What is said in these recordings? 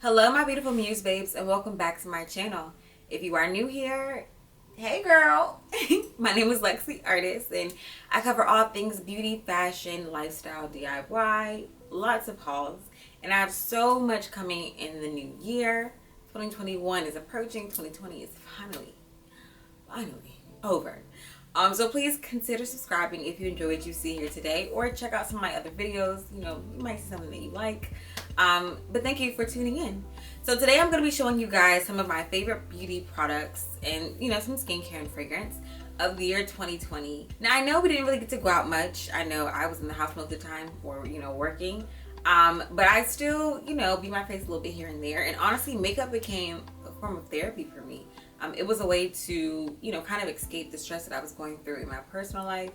Hello my beautiful muse babes and welcome back to my channel. If you are new here, hey girl. My name is Lexx the Artist and I cover all things beauty, fashion, lifestyle, DIY, lots of hauls, and I have so much coming in the new year. 2021 is approaching, 2020 is finally over. So please consider subscribing if you enjoy what you see here today, or check out some of my other videos. You know, you might see something that you like. But thank you for tuning in. So today I'm going to be showing you guys some of my favorite beauty products and, you know, some skincare and fragrance of the year 2020. Now I know we didn't really get to go out much. I know I was in the house most of the time or, you know, working. But I still, you know, be my face a little bit here and there. And honestly, makeup became a form of therapy for me. It was a way to, you know, kind of escape the stress that I was going through in my personal life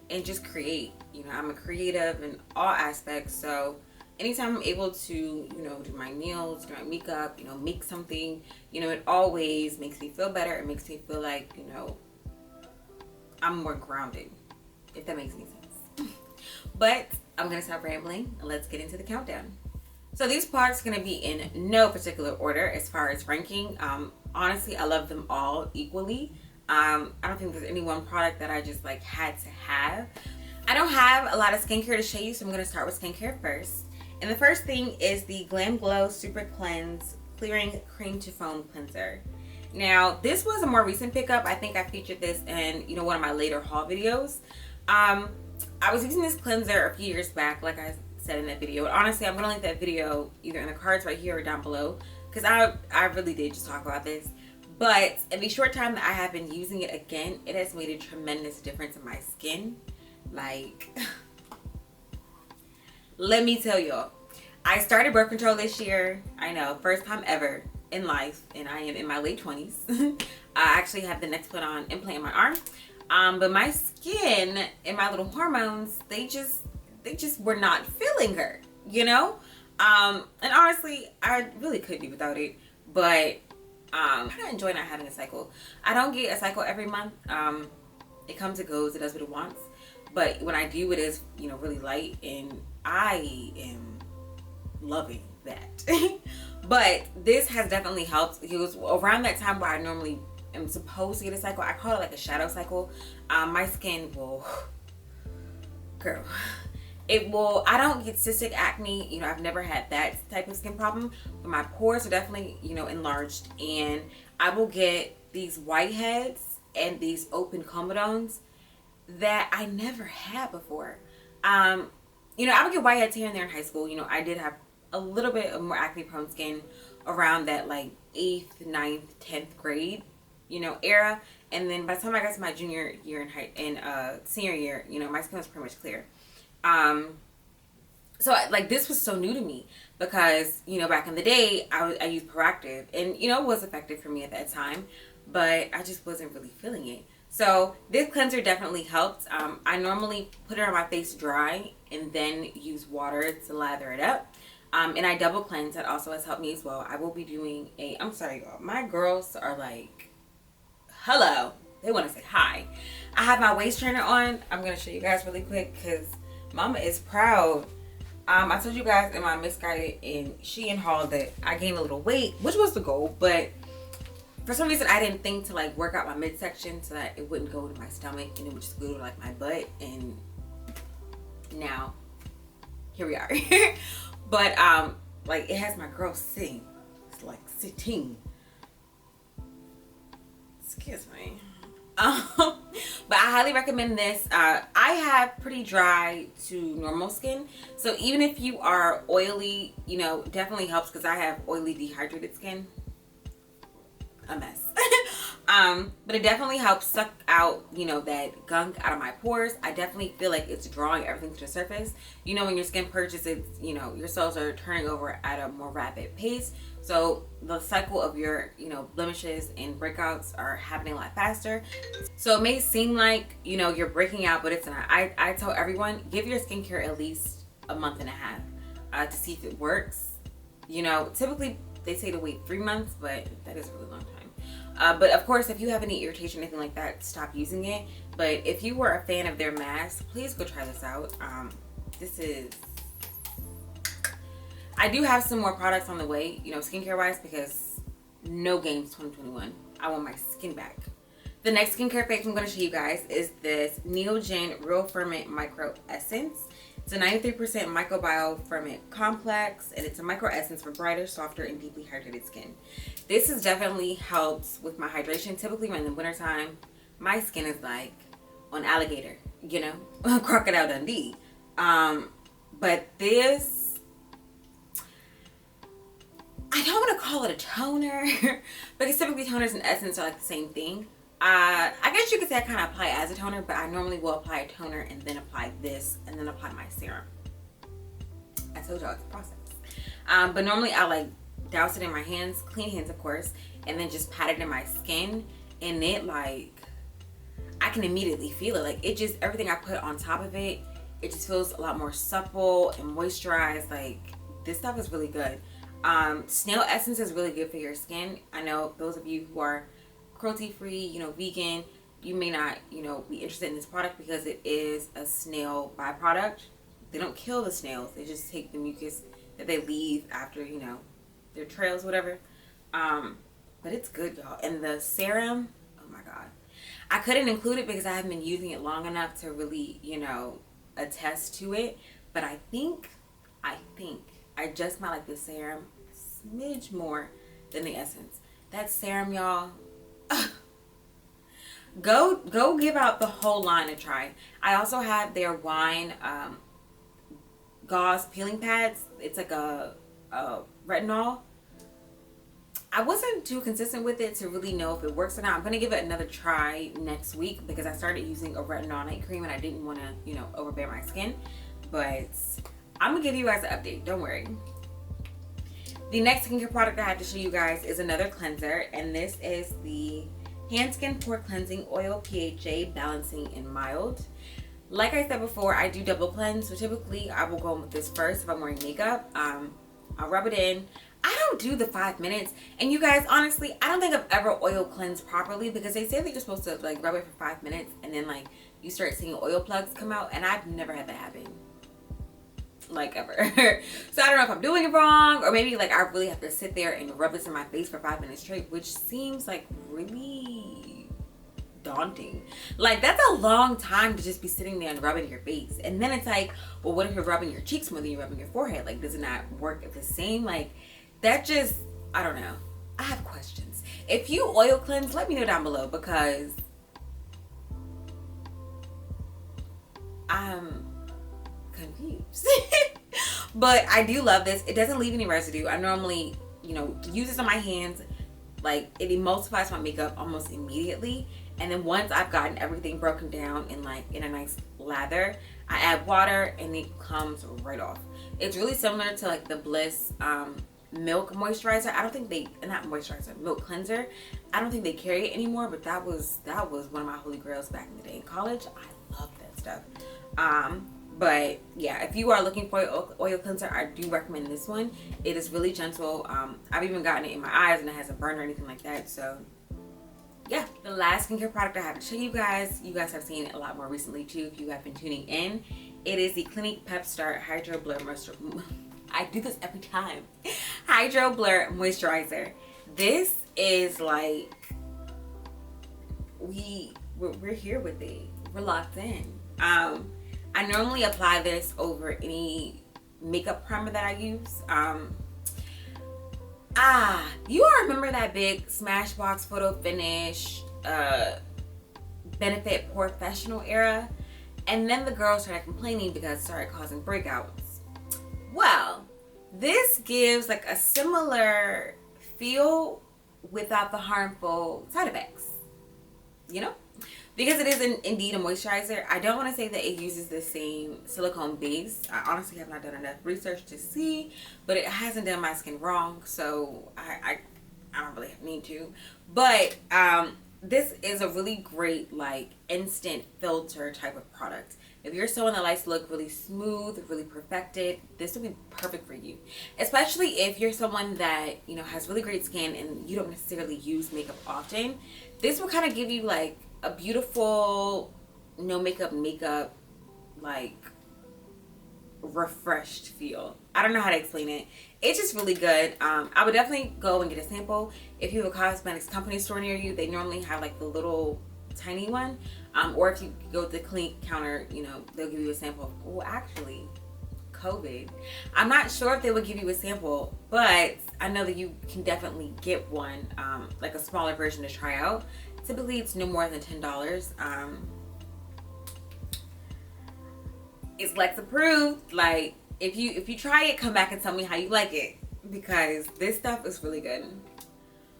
and just create. You know, I'm a creative in all aspects. So anytime I'm able to, you know, do my nails, do my makeup, you know, make something, you know, it always makes me feel better. It makes me feel like, you know, I'm more grounded, if that makes any sense. But I'm going to stop rambling and let's get into the countdown. So these products are going to be in no particular order as far as ranking. Honestly, I love them all equally. I don't think there's any one product that I just like had to have. I don't have a lot of skincare to show you, so I'm going to start with skincare first. And the first thing is the Glam Glow Super Cleanse Clearing Cream to Foam Cleanser. Now, this was a more recent pickup. I think I featured this in, you know, one of my later haul videos. I was using this cleanser a few years back, like I said in that video. And honestly, I'm gonna link that video either in the cards right here or down below, because I really did just talk about this. But in the short time that I have been using it again, it has made a tremendous difference in my skin. Like, let me tell y'all, I started birth control this year. I know, first time ever in life, and I am in my late 20s. I actually have the next implant in my arm. But my skin and my little hormones, they just were not feeling her, you know? And honestly, I really could be without it, but I kind of enjoy not having a cycle. I don't get a cycle every month. It comes and goes, it does what it wants. But when I do, it is, you know, really light, and I am loving that. But this has definitely helped. It was around that time where I normally am supposed to get a cycle. I call it like a shadow cycle. My skin will, girl, it will, I don't get cystic acne. You know, I've never had that type of skin problem, but my pores are definitely, you know, enlarged, and I will get these whiteheads and these open comedones that I never had before. You know, I would get whiteheads here and there in high school. You know, I did have a little bit of more acne prone skin around that like 8th, 9th, 10th grade, you know, era. And then by the time I got to my junior year senior year, you know, my skin was pretty much clear. So like this was so new to me because, you know, back in the day I used Proactive, and, you know, it was effective for me at that time, but I just wasn't really feeling it. So this cleanser definitely helped. I normally put it on my face dry and then use water to lather it up. And I double cleanse. That also has helped me as well. I will be doing I'm sorry y'all, my girls are like, hello, they want to say hi. I have my waist trainer on. I'm going to show you guys really quick because mama is proud. I told you guys in my misguided and Shein haul that I gained a little weight, which was the goal, but for some reason I didn't think to like work out my midsection so that it wouldn't go to my stomach and it would just go to like my butt, and now here we are. But like it has my girl sitting. It's like sitting. Excuse me. But I highly recommend this. I have pretty dry to normal skin, so even if you are oily, you know, definitely helps, because I have oily dehydrated skin. A mess. But it definitely helps suck out, you know, that gunk out of my pores. I definitely feel like it's drawing everything to the surface. You know, when your skin purges, it's, you know, your cells are turning over at a more rapid pace, so the cycle of your, you know, blemishes and breakouts are happening a lot faster. So it may seem like, you know, you're breaking out, but it's not. I tell everyone, give your skincare at least a month and a half to see if it works. You know, typically they say to wait 3 months, but that is a really long time. But of course, if you have any irritation or anything like that, stop using it. But if you were a fan of their mask, please go try this out. This is, I do have some more products on the way, you know, skincare wise, because no games 2021. I want my skin back. The next skincare fix I'm going to show you guys is this Neogen Real Ferment Micro Essence. It's a 93% microbiome ferment complex, and it's a micro essence for brighter, softer, and deeply hydrated skin. This has definitely helped with my hydration. Typically, when in the wintertime, my skin is like on alligator, you know, Crocodile Dundee. But this, I don't want to call it a toner because typically toners and essence are like the same thing. I guess you could say I kind of apply it as a toner, but I normally will apply a toner and then apply this and then apply my serum. I told y'all it's a process. But normally I like douse it in my hands, clean hands of course, and then just pat it in my skin, and it like, I can immediately feel it. Like it just, everything I put on top of it, it just feels a lot more supple and moisturized. Like this stuff is really good. Snail Essence is really good for your skin. I know those of you who are cruelty free, you know, vegan, you may not, you know, be interested in this product because it is a snail byproduct. They don't kill the snails, they just take the mucus that they leave after, you know, their trails, whatever. But it's good, y'all. And the serum, oh my god, I couldn't include it because I haven't been using it long enough to really, you know, attest to it. But I think I just might like the serum a smidge more than the essence. That serum, y'all, go give out the whole line a try. I also have their wine gauze peeling pads. It's like a retinol. I wasn't too consistent with it to really know if it works or not. I'm gonna give it another try next week because I started using a retinol night cream and I didn't want to, you know, overbear my skin. But I'm gonna give you guys an update, don't worry. The next skincare product I have to show you guys is another cleanser, and this is the Hand Skin Pore Cleansing Oil PHA Balancing and Mild. Like I said before, I do double cleanse, so typically I will go in with this first if I'm wearing makeup. I'll rub it in. I don't do the 5 minutes, and you guys, honestly, I don't think I've ever oil cleansed properly because they say that you're supposed to like rub it for 5 minutes and then like you start seeing oil plugs come out, and I've never had that happen. Like ever. So I don't know if I'm doing it wrong, or maybe like I really have to sit there and rub this in my face for 5 minutes straight, which seems like really daunting. Like that's a long time to just be sitting there and rubbing your face. And then it's like, well, what if you're rubbing your cheeks more than you're rubbing your forehead? Like, does it not work the same? Like that just, I don't know. I have questions. If you oil cleanse, let me know down below because I'm confused. But I do love this. It doesn't leave any residue. I normally, you know, use this on my hands. Like it emulsifies my makeup almost immediately. And then once I've gotten everything broken down in like in a nice lather, I add water and it comes right off. It's really similar to like the Bliss milk moisturizer. I don't think they, not moisturizer, milk cleanser. I don't think they carry it anymore, but that was one of my holy grails back in the day in college. I love that stuff. But yeah, if you are looking for an oil cleanser, I do recommend this one. It is really gentle. I've even gotten it in my eyes and it hasn't burned or anything like that. So yeah, the last skincare product I have to show you guys have seen it a lot more recently too if you have been tuning in. It is the Clinique Pepstart Hydro Blur Moisturizer. I do this every time. Hydro Blur Moisturizer. This is like, we're here with it. We're locked in. I normally apply this over any makeup primer that I use. You all remember that big Smashbox Photo Finish Benefit Porefessional era? And then the girls started complaining because it started causing breakouts. Well, this gives like a similar feel without the harmful side effects, you know? Because it is indeed a moisturizer. I don't want to say that it uses the same silicone base. I honestly have not done enough research to see, but it hasn't done my skin wrong, so I don't really need to. But this is a really great like instant filter type of product. If you're someone that likes to look really smooth, really perfected, this will be perfect for you. Especially if you're someone that, you know, has really great skin and you don't necessarily use makeup often. This will kind of give you like a beautiful no makeup like refreshed feel. I don't know how to explain it. It's just really good. I would definitely go and get a sample. If you have a cosmetics company store near you, they normally have like the little tiny one. Or if you go to the Clinique counter, you know, they'll give you a sample. Well, actually, COVID, I'm not sure if they would give you a sample, but I know that you can definitely get one, like a smaller version to try out. Typically, it's no more than $10. It's Lexx approved. Like, if you try it, come back and tell me how you like it, because this stuff is really good.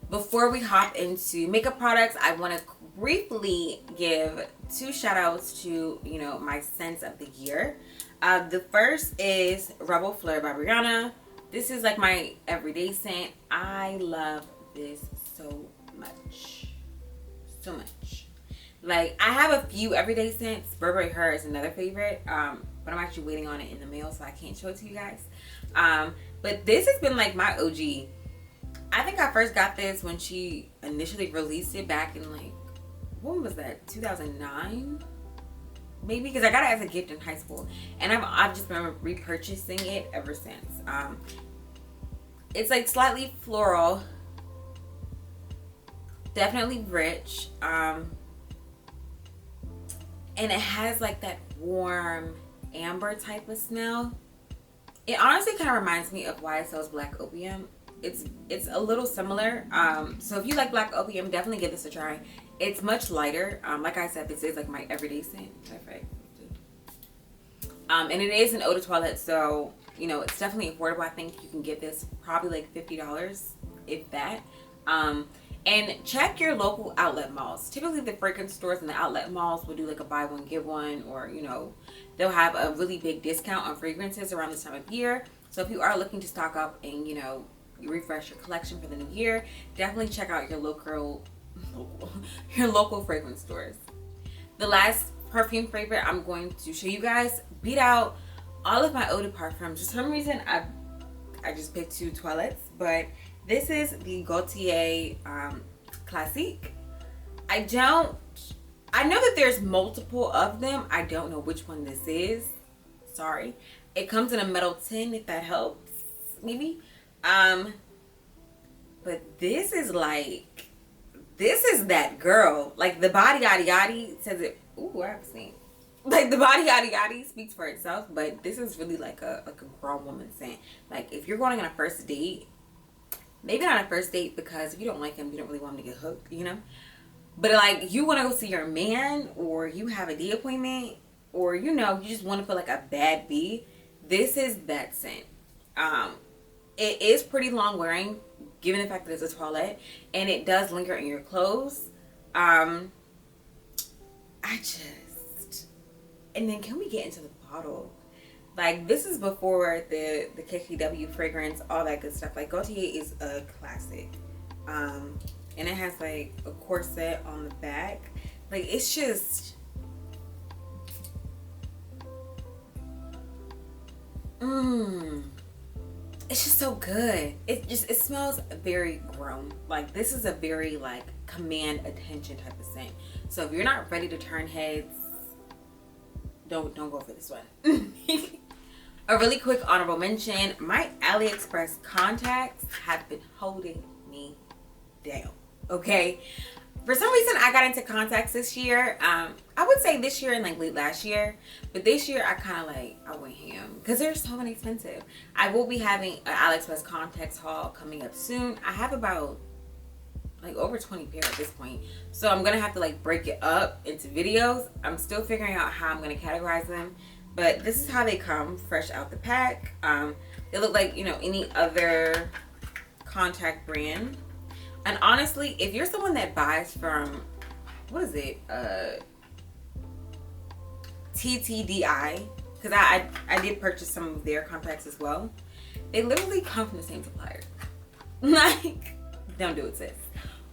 Before we hop into makeup products, I want to briefly give 2 shout outs to, you know, my scents of the year. The first is Reb'l Fleur by Rihanna. This is like my everyday scent. I love this so much. So much. Like, I have a few everyday scents. Burberry Her is another favorite. But I'm actually waiting on it in the mail, so I can't show it to you guys. But this has been like my OG. I think I first got this when she initially released it back in like, when was that? 2009? Maybe, because I got it as a gift in high school. And I've just been repurchasing it ever since. It's like slightly floral. Definitely rich. And it has like that warm amber type of smell. It honestly kind of reminds me of YSL's Black Opium. It's a little similar. So if you like Black Opium, definitely give this a try. It's much lighter. Like I said, this is like my everyday scent. Perfect. And it is an eau de toilette, so you know it's definitely affordable. I think you can get this probably like $50, if that. And check your local outlet malls. Typically the fragrance stores and the outlet malls will do like a buy one get one, or you know, they'll have a really big discount on fragrances around this time of year. So if you are looking to stock up and you know, you refresh your collection for the new year, definitely check out your local fragrance stores. The last perfume favorite I'm going to show you guys beat out all of my eau de parfum. For some reason I just picked 2 toilettes, but this is the Gaultier Classique. I know that there's multiple of them. I don't know which one this is. Sorry. It comes in a metal tin, if that helps, maybe. But this is that girl. Like the body yaddy yaddy says it. Ooh, I've seen. Like the body yaddy yaddy speaks for itself, but this is really like a grown woman scent. Like if you're going on a first date, maybe not a first date, because if you don't like him, you don't really want him to get hooked, you know? But like you want to go see your man, or you have a D appointment, or you know, you just want to feel like a bad bee, this is that scent. It is pretty long wearing, given the fact that it's a toilette, and it does linger in your clothes. And then can we get into the bottle? Like, this is before the KKW fragrance, all that good stuff. Like, Gaultier is a classic. And it has, like, a corset on the back. Like, it's just... It's just so good. It smells very grown. Like, this is a very, like, command attention type of scent. So if you're not ready to turn heads, don't go for this one. A really quick honorable mention, my AliExpress contacts have been holding me down, okay? For some reason, I got into contacts this year. I would say this year and like late last year. But this year, I went ham. Because they're so inexpensive. I will be having an AliExpress contacts haul coming up soon. I have about like over 20 pair at this point. So I'm going to have to like break it up into videos. I'm still figuring out how I'm going to categorize them. But this is how they come fresh out the pack. They look like, you know, any other contact brand. And honestly, if you're someone that buys from, what is it? TTDI, because I did purchase some of their contacts as well. They literally come from the same supplier. Like, don't do it, sis.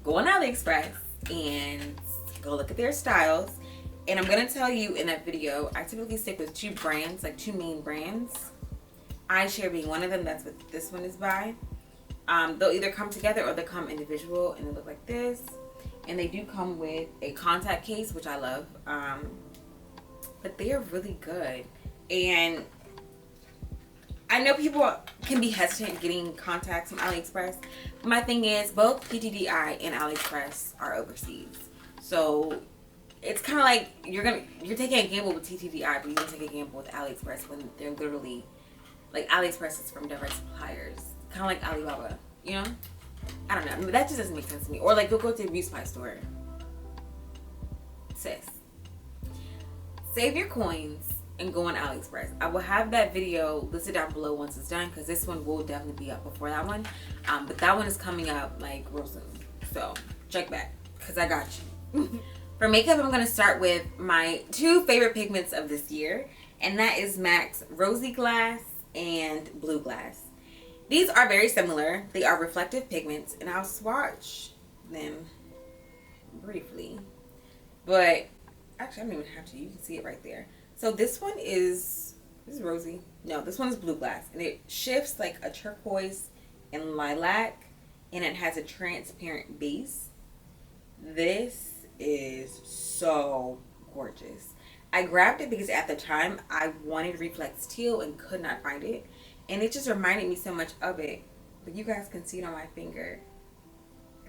Go on AliExpress and go look at their styles. And I'm going to tell you in that video, I typically stick with 2 brands, like 2 main brands. Eyeshadow being one of them. That's what this one is by. They'll either come together or they come individual, and they look like this. And they do come with a contact case, which I love. But they are really good. And I know people can be hesitant getting contacts from AliExpress. My thing is, both PTDI and AliExpress are overseas. So it's kind of like you're taking a gamble with TTDI, but you don't take a gamble with AliExpress when they're literally, like, AliExpress is from different suppliers. Kind of like Alibaba, you know? I don't know. I mean, that just doesn't make sense to me. Or like, you'll go to a beauty supply store. Sis, save your coins and go on AliExpress. I will have that video listed down below once it's done, because this one will definitely be up before that one. But that one is coming up like real soon. So check back, because I got you. For makeup, I'm going to start with my two favorite pigments of this year. And that is MAC's Rosy Glass and Blue Glass. These are very similar. They are reflective pigments. And I'll swatch them briefly. But actually, I don't even have to. You can see it right there. So this one is Rosy. No, this one is Blue Glass. And it shifts like a turquoise and lilac. And it has a transparent base. This is so gorgeous. I grabbed it because at the time I wanted Reflex Teal and could not find it. And it just reminded me so much of it. But you guys can see it on my finger.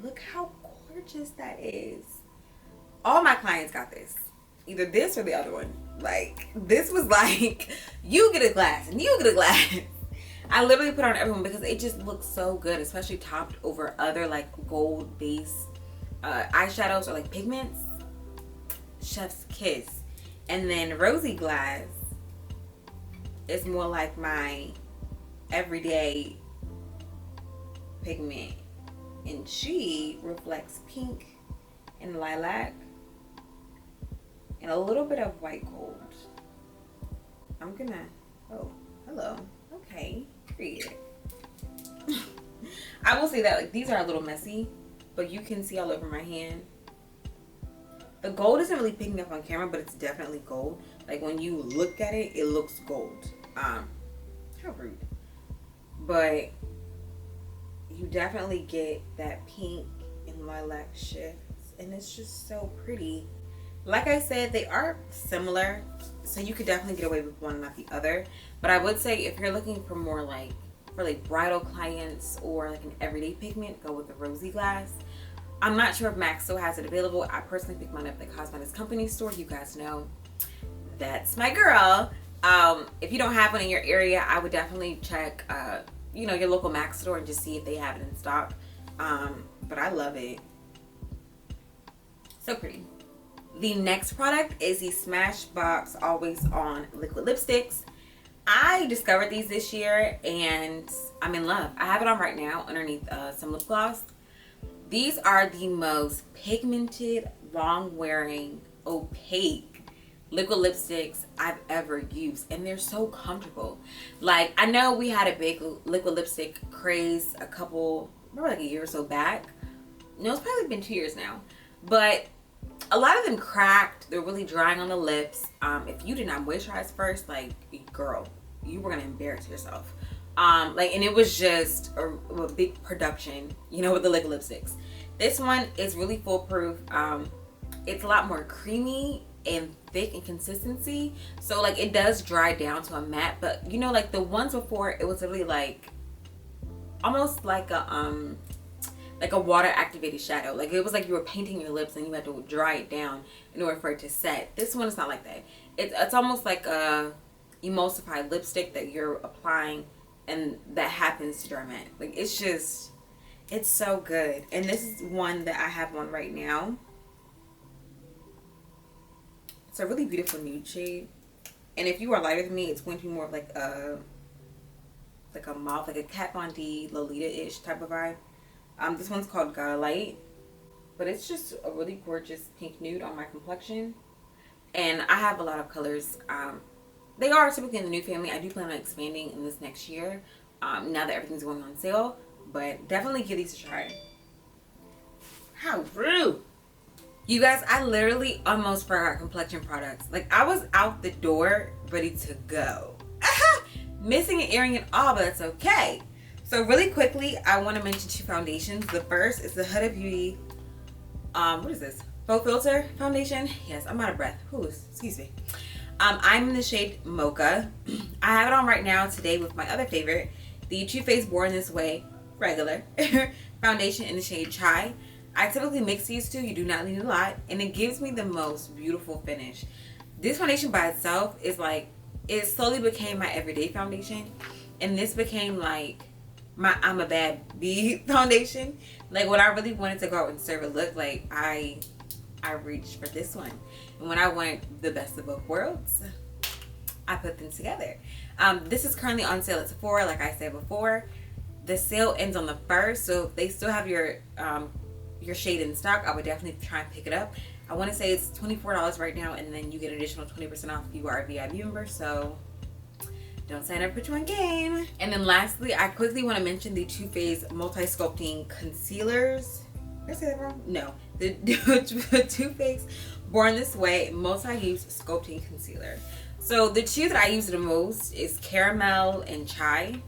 Look how gorgeous that is. All my clients got this. Either this or the other one. Like, this was like, you get a glass and you get a glass. I literally put on everyone because it just looks so good, especially topped over other like gold base eyeshadows or like pigments. Chef's kiss. And then Rosy Glass is more like my everyday pigment, and she reflects pink and lilac and a little bit of white gold. I'm gonna, oh, hello, okay, period. I will say that, like, these are a little messy, but you can see all over my hand. The gold isn't really picking up on camera, but it's definitely gold. Like, when you look at it, it looks gold. How rude. But you definitely get that pink and lilac shifts, and it's just so pretty. Like I said, they are similar, so you could definitely get away with one, not the other. But I would say if you're looking for more like, for like bridal clients or like an everyday pigment, go with the Rosy Glass. I'm not sure if MAC still has it available. I personally picked mine up at the Cosmetics Company store. You guys know that's my girl. If you don't have one in your area, I would definitely check, you know, your local MAC store and just see if they have it in stock. But I love it. So pretty. The next product is the Smashbox Always On Liquid Lipsticks. I discovered these this year and I'm in love. I have it on right now underneath some lip gloss. These are the most pigmented, long-wearing, opaque liquid lipsticks I've ever used, and they're so comfortable. Like, I know we had a big liquid lipstick craze maybe like a year or so back. No, it's probably been 2 years now. But a lot of them cracked. They're really drying on the lips. If you did not moisturize first, like, girl, you were gonna embarrass yourself. And it was just a big production, you know, with the liquid lipsticks. This one is really foolproof. It's a lot more creamy and thick in consistency, so like it does dry down to a matte. But you know, like the ones before, it was really like almost like a water activated shadow. Like it was like you were painting your lips and you had to dry it down in order for it to set. This one is not like that. It's almost like a emulsified lipstick that you're applying and that happens to dry matte. Like, it's just, it's so good. And this is one that I have on right now. It's a really beautiful nude shade. And if you are lighter than me, it's going to be more of like a mauve, like a Kat Von D, Lolita-ish type of vibe. This one's called Gotta Light. But it's just a really gorgeous pink nude on my complexion. And I have a lot of colors. They are typically in the nude family. I do plan on expanding in this next year, now that everything's going on sale. But definitely give these a try. How rude! You guys, I literally almost forgot complexion products. Like, I was out the door ready to go. Missing an earring and all, but that's okay. So really quickly, I want to mention two foundations. The first is the Huda Beauty, what is this? Faux Filter foundation. Yes, I'm out of breath. Ooh, excuse me. I'm in the shade Mocha. I have it on right now today with my other favorite, the Too Faced Born This Way regular foundation in the shade Chai. I typically mix these two. You do not need a lot, and it gives me the most beautiful finish. This foundation by itself is like, it slowly became my everyday foundation, and this became like my I'm a bad bee foundation. Like when I really wanted to go out and serve a look, like I reached for this one. And when I want the best of both worlds, I put them together. This is currently on sale at Sephora, like I said before. The sale ends on the 1st, so if they still have your shade in stock, I would definitely try and pick it up. I want to say it's $24 right now, and then you get an additional 20% off if you are a VIP member, so don't sign up for one game. And then lastly, I quickly want to mention the Too Faced Multi-Sculpting Concealers. Did I say that wrong? No. The Too Faced Born This Way Multi-Use Sculpting Concealer. So the two that I use the most is Caramel and Chai.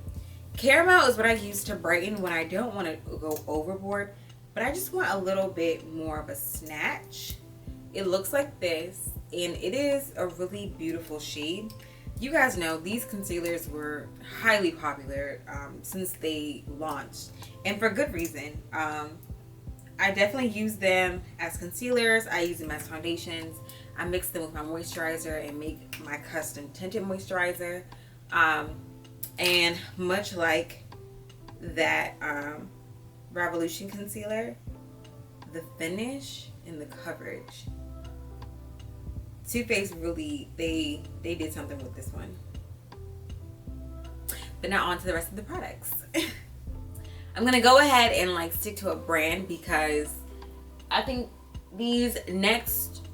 Caramel is what I use to brighten when I don't want to go overboard, but I just want a little bit more of a snatch. It looks like this, and it is a really beautiful shade. You guys know these concealers were highly popular since they launched, and for good reason. I definitely use them as concealers. I use them as foundations. I mix them with my moisturizer and make my custom tinted moisturizer. And much like that Revolution concealer, the finish and the coverage, Too Faced really, they did something with this one. But now on to the rest of the products. I'm gonna go ahead and like stick to a brand because I think these next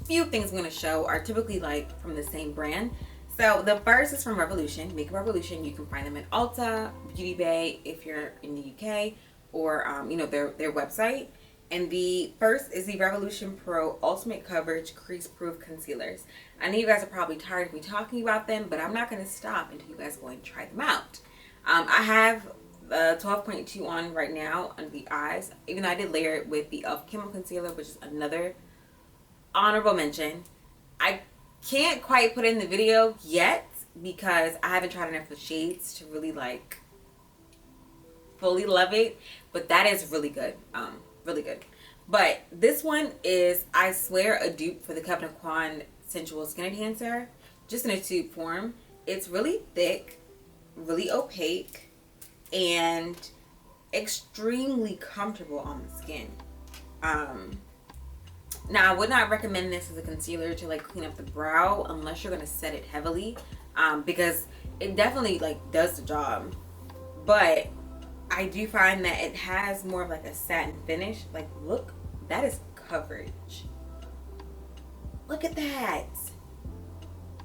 few things I'm gonna show are typically like from the same brand. So the first is from Revolution, Makeup Revolution. You can find them at Ulta, Beauty Bay if you're in the UK, or you know, their website. And the first is the Revolution Pro Ultimate Coverage Crease Proof Concealers. I know you guys are probably tired of me talking about them, but I'm not gonna stop until you guys go and try them out. I have 12.2 on right now under the eyes, even though I did layer it with the e.l.f. Camo Concealer, which is another honorable mention. I can't quite put in the video yet because I haven't tried enough of the shades to really like fully love it, but that is really good. Really good. But this one is, I swear, a dupe for the Covenant Quan Sensual Skin Enhancer, just in a tube form. It's really thick, really opaque, and extremely comfortable on the skin. Now I would not recommend this as a concealer to like clean up the brow unless you're gonna set it heavily, because it definitely like does the job, but I do find that it has more of like a satin finish. Like, look, that is coverage. Look at that.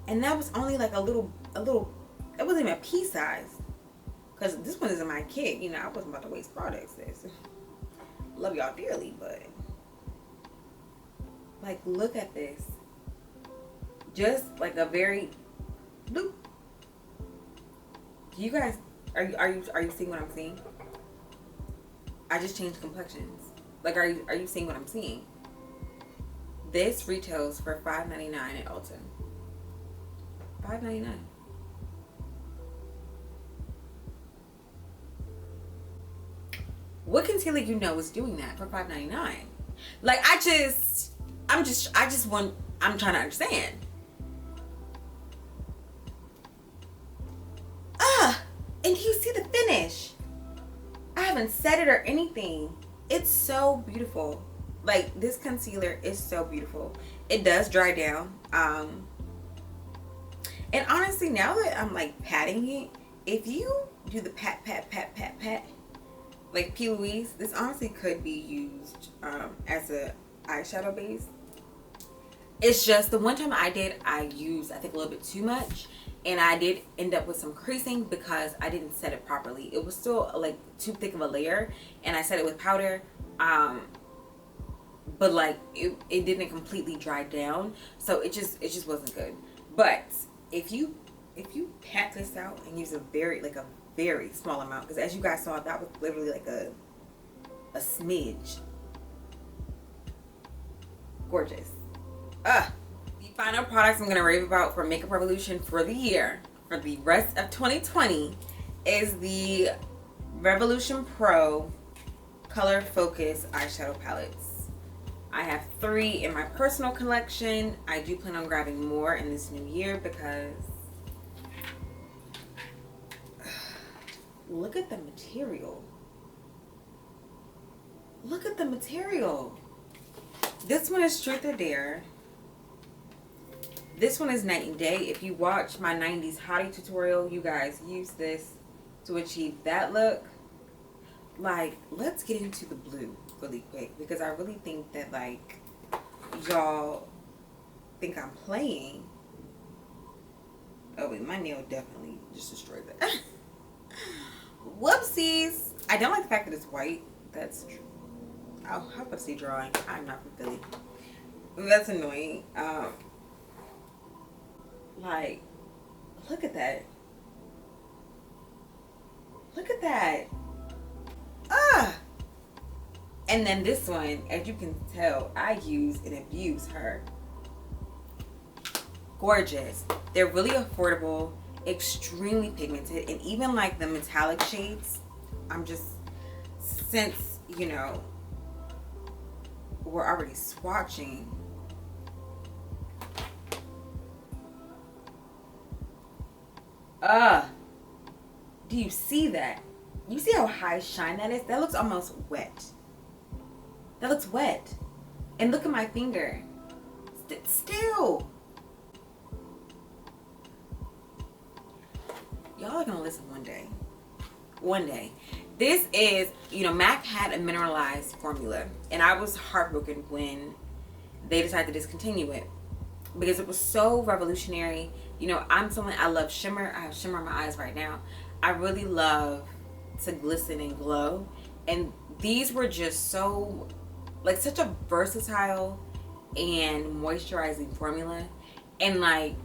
And that was only like a little, it wasn't even a pea size. Because this one isn't my kit. You know, I wasn't about to waste products. Love y'all dearly, but like, look at this. Just like a very bloop. You guys, are you seeing what I'm seeing? I just changed complexions. Like, are you seeing what I'm seeing? This retails for $5.99 at Ulta. $5.99. What concealer you know is doing that for $5.99? Like, I'm trying to understand. And you see the finish. I haven't set it or anything. It's so beautiful. Like, this concealer is so beautiful. It does dry down. And honestly, now that I'm like patting it, if you do the pat, like P. Louise, this honestly could be used as a eyeshadow base. It's just the one time I used, I think, a little bit too much, and I did end up with some creasing because I didn't set it properly. It was still like too thick of a layer, and I set it with powder, but like it didn't completely dry down, so it just wasn't good. But if you pat this out and use a very small amount, because as you guys saw, that was literally like a smidge. Gorgeous. The Final products I'm going to rave about for Makeup Revolution for the year, for the rest of 2020, is the Revolution Pro Color Focus eyeshadow palettes. I have 3 in my personal collection. I do plan on grabbing more in this new year because look at the material. Look at the material. This one is Truth or Dare. This one is Night and Day. If you watch my 90s hottie tutorial, you guys use this to achieve that look. Like, let's get into the blue really quick because I really think that, like, y'all think I'm playing. Oh wait, my nail definitely just destroyed that. Whoopsies. I don't like the fact that it's white. That's true. Oh, how about to say drawing? I'm not from Philly. That's annoying. Like, look at that. Look at that. And then this one, as you can tell, I use and abuse her. Gorgeous. They're really affordable, extremely pigmented, and even like the metallic shades, I'm just, since, you know, we're already swatching, do you see that? You see how high shine that is? That looks almost wet. That looks wet. And look at my finger. Still. Y'all are gonna listen one day. One day. This is, you know, MAC had a mineralized formula, and I was heartbroken when they decided to discontinue it because it was so revolutionary. You know, I'm someone, I love shimmer. I have shimmer in my eyes right now. I really love to glisten and glow, and these were just so, like, such a versatile and moisturizing formula. And like,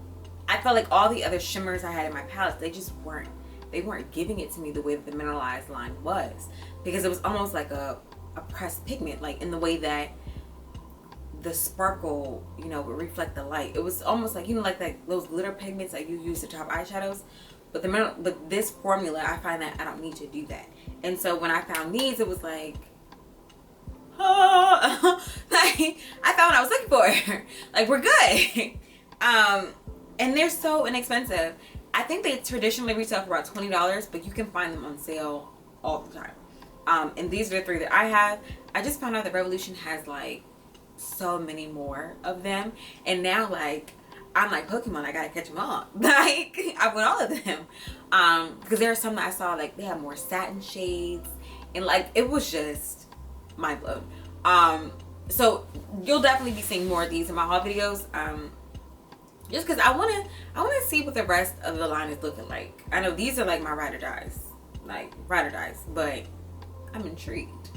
I felt like all the other shimmers I had in my palette, they just weren't, they weren't giving it to me the way that the mineralized line was, because it was almost like a pressed pigment, like in the way that the sparkle, you know, would reflect the light. It was almost like, you know, like that, those glitter pigments that you use to top eyeshadows. But this formula, I find that I don't need to do that. And so when I found these, it was like, oh, like, I found what I was looking for. Like, we're good. And they're so inexpensive. I think they traditionally retail for about $20, but you can find them on sale all the time. And these are the 3 that I have. I just found out that Revolution has like so many more of them, and now like I'm like Pokemon, I gotta catch them all. Like, I want all of them, because there are some that I saw, like, they have more satin shades, and like, it was just mind blown. So you'll definitely be seeing more of these in my haul videos, just because I want to see what the rest of the line is looking like. I know these are like my ride or dies, but I'm intrigued.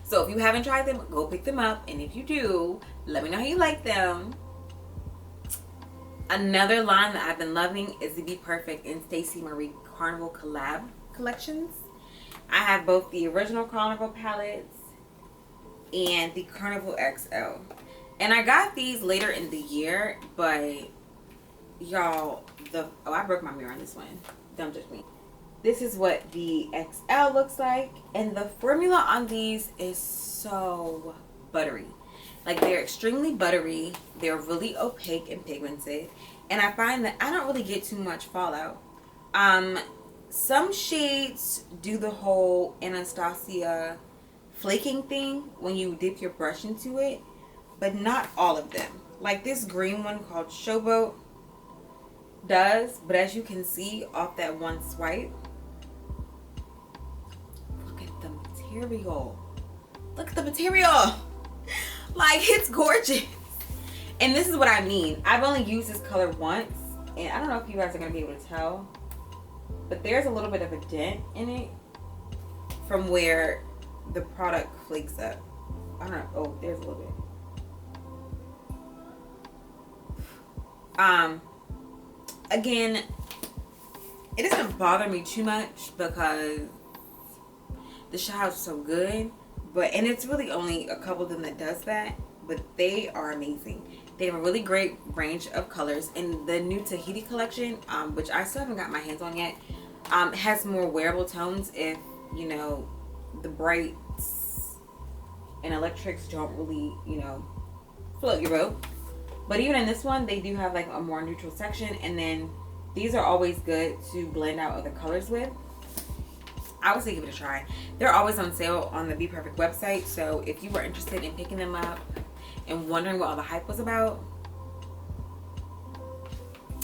So if you haven't tried them, go pick them up, and if you do, let me know how you like them. Another line that I've been loving is the Be Perfect and Stacey Marie Carnival collab collections. I have both the original Carnival palettes and the Carnival XL. And I got these later in the year, but y'all, I broke my mirror on this one. Don't judge me. This is what the XL looks like, and the formula on these is so buttery. Like, they're extremely buttery, they're really opaque and pigmented, and I find that I don't really get too much fallout. Some shades do the whole Anastasia flaking thing when you dip your brush into it, but not all of them. Like this green one called Showboat does, but as you can see off that one swipe, look at the material. Look at the material. Like, it's gorgeous. And this is what I mean. I've only used this color once, and I don't know if you guys are going to be able to tell, but there's a little bit of a dent in it from where the product flakes up. I don't know. Oh, there's a little bit. Again, it doesn't bother me too much because the shadow is so good, and it's really only a couple of them that does that. but they are amazing. They have a really great range of colors. And the new Tahiti collection, which I still haven't got my hands on yet, has more wearable tones if, you know, the brights and electrics don't really, you know, float your boat. But even in this one, they do have like a more neutral section. And then these are always good to blend out other colors with. I would say give it a try. They're always on sale on the Be Perfect website. So if you were interested in picking them up and wondering what all the hype was about,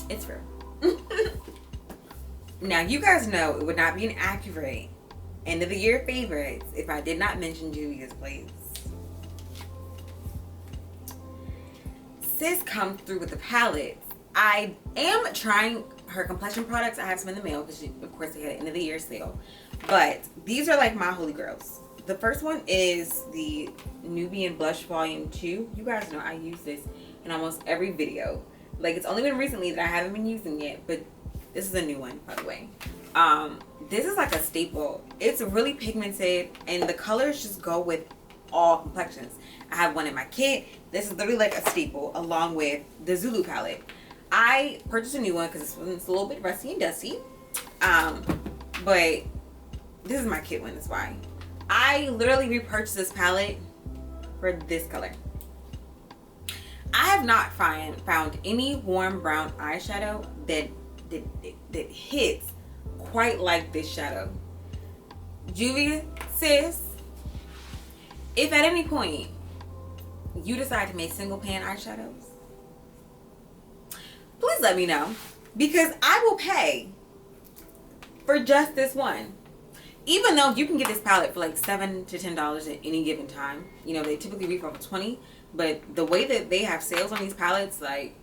it's true. Now, you guys know it would not be an accurate end of the year favorites if I did not mention Juvia's Place. Sis comes through with the palettes. I am trying her complexion products. I have some in the mail because, of course, they had an end of the year sale. But these are like my holy girls. The first one is the Nubian Blush Volume 2. You guys know I use this in almost every video. Like, it's only been recently that I haven't been using it, but this is a new one, by the way. This is like a staple. It's really pigmented, and the colors just go with all complexions. I have one in my kit. This is literally like a staple, along with the Zulu palette. I purchased a new one because this one's a little bit rusty and dusty. But this is my kit one, that's why. I literally repurchased this palette for this color. I have not found any warm brown eyeshadow that hits quite like this shadow. Juvia, sis, if at any point you decide to make single pan eyeshadows, please let me know, because I will pay for just this one. Even though you can get this palette for like $7 to $10 at any given time. You know, they typically retail for $20, but the way that they have sales on these palettes, like,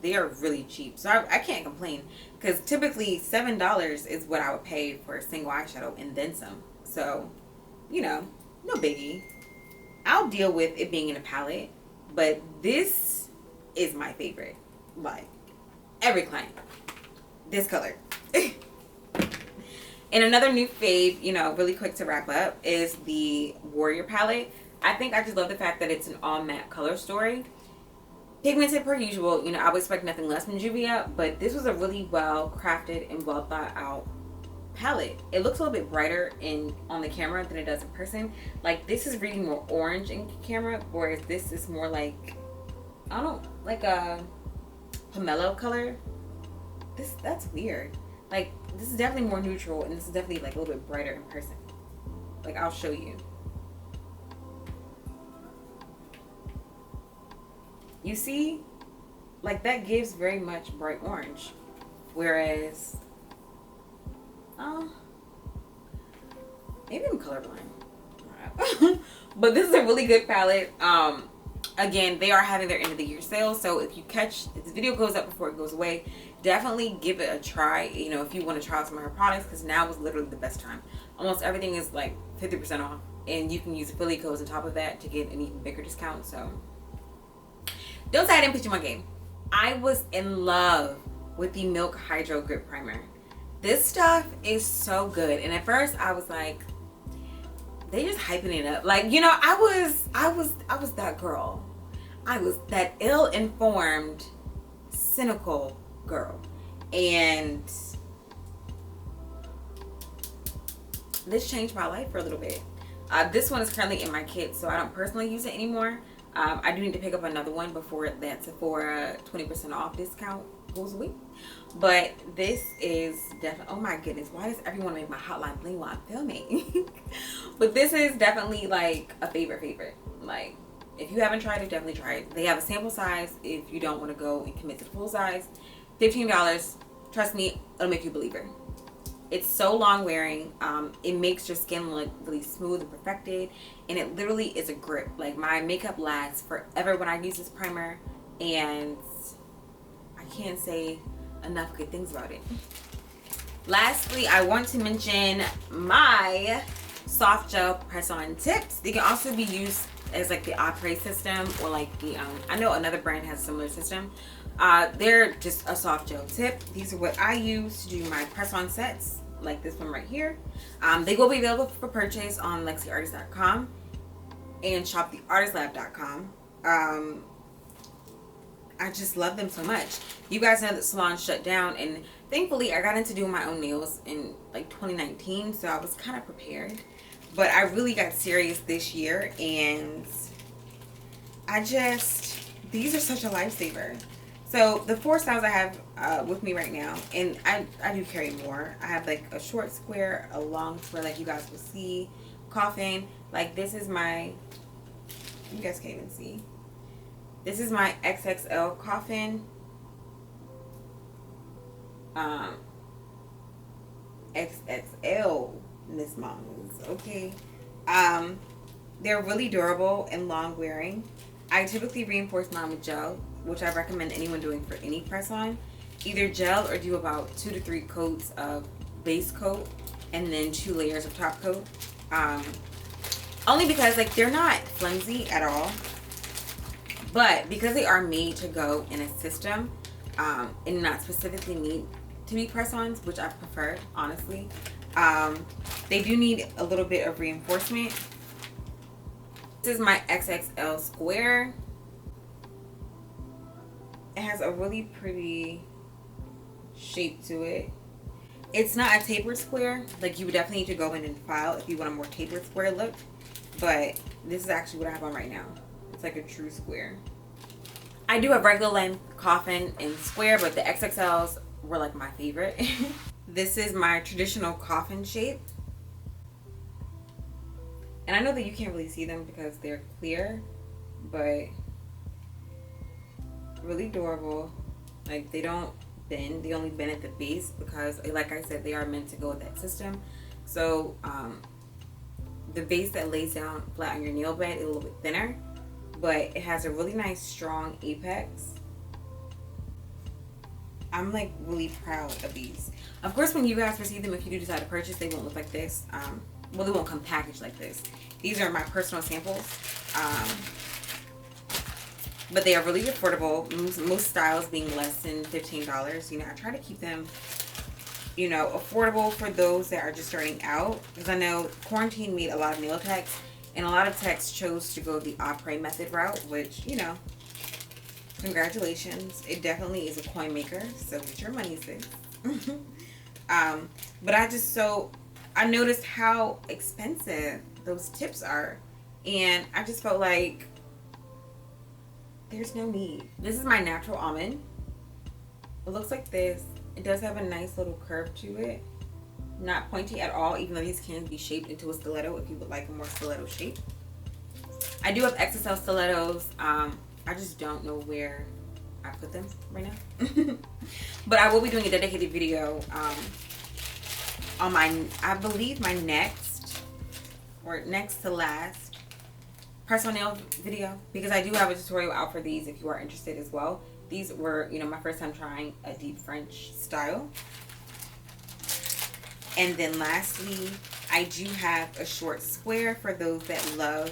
they are really cheap. So I can't complain, because typically $7 is what I would pay for a single eyeshadow and then some. So, you know, no biggie. I'll deal with it being in a palette, but this is my favorite. Like, every client, this color. And another new fave, you know, really quick to wrap up, is the Warrior palette. I think I just love the fact that it's an all matte color story. Pigmented per usual, you know, I would expect nothing less from Juvia, but this was a really well crafted and well thought out palette. It looks a little bit brighter on the camera than it does in person. Like, this is reading more orange in camera, whereas this is more like, I don't know, like a pomelo color. That's weird. Like, this is definitely more neutral, and this is definitely like a little bit brighter in person. Like, I'll show you. You see? Like, that gives very much bright orange. Whereas, maybe I'm colorblind. But this is a really good palette. Again, they are having their end of the year sale, so if this video goes up before it goes away, definitely give it a try. You know, if you want to try out some of her products, because now is literally the best time. Almost everything is like 50% off, and you can use affiliate codes on top of that to get an even bigger discount. So don't say I didn't pitch you my game. I was in love with the Milk Hydro Grip Primer. This stuff is so good, and at first I was like, they just hyping it up. Like, you know, I was that girl. I was that ill-informed, cynical girl. And this changed my life for a little bit. This one is currently in my kit, so I don't personally use it anymore. I do need to pick up another one before that Sephora 20% off discount goes away. But this is definitely, oh my goodness, why does everyone make my hotline bling while I'm filming? But this is definitely like a favorite. Like, if you haven't tried it, definitely try it. They have a sample size if you don't want to go and commit to the full size. $15. Trust me, it'll make you a believer. It's so long wearing. It makes your skin look really smooth and perfected, and it literally is a grip. Like, my makeup lasts forever when I use this primer, and I can't say enough good things about it. Lastly, I want to mention my soft gel press-on tips. They can also be used as like the Après system, or like the I know another brand has a similar system. They're just a soft gel tip. These are what I use to do my press-on sets, like this one right here. They will be available for purchase on LexxartistArtist.com and shoptheartistlab.com. I just love them so much. You guys know that salon shut down, and thankfully I got into doing my own nails in like 2019, so I was kind of prepared. But I really got serious this year, and these are such a lifesaver. So the 4 styles I have with me right now, and I do carry more. I have like a short square, a long square, like you guys will see, coffin. Like this is my, you guys can't even see. This is my XXL coffin. XXL Miss Mamas, okay. They're really durable and long wearing. I typically reinforce mine with gel, which I recommend anyone doing for any press on. Either gel or do about 2 to 3 coats of base coat and then 2 layers of top coat. Only because like they're not flimsy at all, but because they are made to go in a system and not specifically need to be press-ons, which I prefer, honestly. They do need a little bit of reinforcement. This is my XXL square. It has a really pretty shape to it. It's not a tapered square. Like you would definitely need to go in and file if you want a more tapered square look. But this is actually what I have on right now. It's like a true square. I do a regular length coffin and square, but the XXLs were like my favorite. This is my traditional coffin shape. And I know that you can't really see them because they're clear, but really durable. Like they don't bend, they only bend at the base because like I said, they are meant to go with that system. So the base that lays down flat on your nail bed is a little bit thinner, but it has a really nice strong apex. I'm like really proud of these. Of course, when you guys receive them, if you do decide to purchase, they won't look like this. Well, they won't come packaged like this. These are my personal samples. But they are really affordable. Most styles being less than $15. You know, I try to keep them, you know, affordable for those that are just starting out. Because I know quarantine made a lot of nail techs, and a lot of techs chose to go the après method route, which, you know, congratulations. It definitely is a coin maker, so get your money, sis. But I noticed how expensive those tips are, and I just felt like there's no need. This is my natural almond. It looks like this. It does have a nice little curve to it. Not pointy at all, even though these can be shaped into a stiletto if you would like a more stiletto shape. I do have XXL stilettos. I just don't know where I put them right now. But I will be doing a dedicated video on I believe my next to last press on nail video, because I do have a tutorial out for these if you are interested as well. These were, you know, my first time trying a deep French style. And then lastly, I do have a short square for those that love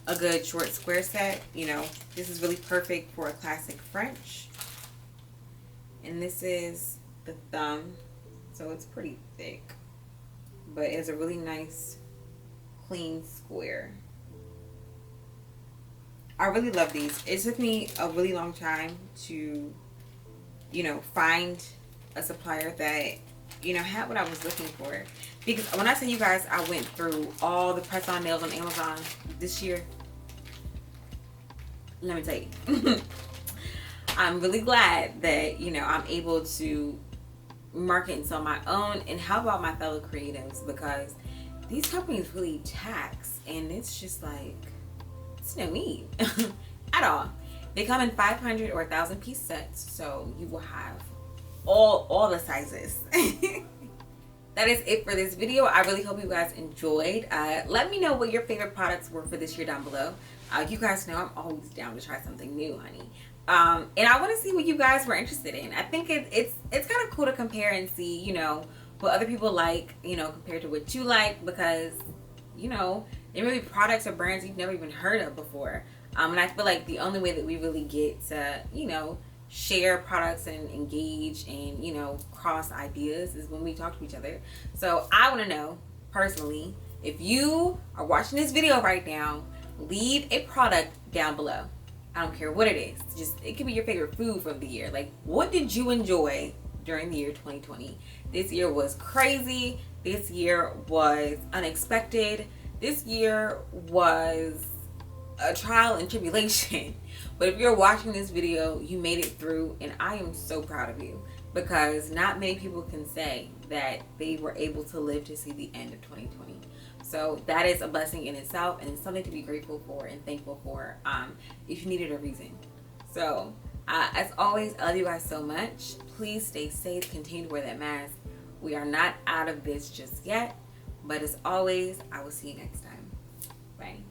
a good short square set. You know, this is really perfect for a classic French. And this is the thumb, so it's pretty thick, but it's a really nice clean square. I really love these. It took me a really long time to, you know, find a supplier that, you know, had what I was looking for. Because when I tell you guys I went through all the press-on nails on Amazon this year, let me tell you, I'm really glad that, you know, I'm able to market and sell my own and help out my fellow creatives, because these companies really tax, and it's just like, it's no need at all. They come in 500 or 1,000 piece sets, so you will have all the sizes. That is it for this video. I really hope you guys enjoyed. Let me know what your favorite products were for this year down below. You guys know I'm always down to try something new, honey. And I want to see what you guys were interested in. I think it's kind of cool to compare and see, you know, what other people like, you know, compared to what you like, because, you know, there may be products or brands you've never even heard of before. And I feel like the only way that we really get to, you know, share products and engage and, you know, cross ideas is when we talk to each other. So I want to know personally, if you are watching this video right now, leave a product down below. I don't care what it is. Just, it could be your favorite food from the year. Like, what did you enjoy during the year 2020? This year was crazy. This year was unexpected. This year was a trial and tribulation. But if you're watching this video, you made it through, and I am so proud of you, because not many people can say that they were able to live to see the end of 2020. So that is a blessing in itself, and it's something to be grateful for and thankful for, if you needed a reason. So as always, I love you guys so much. Please stay safe, continue to wear that mask. We are not out of this just yet, but as always, I will see you next time. Bye.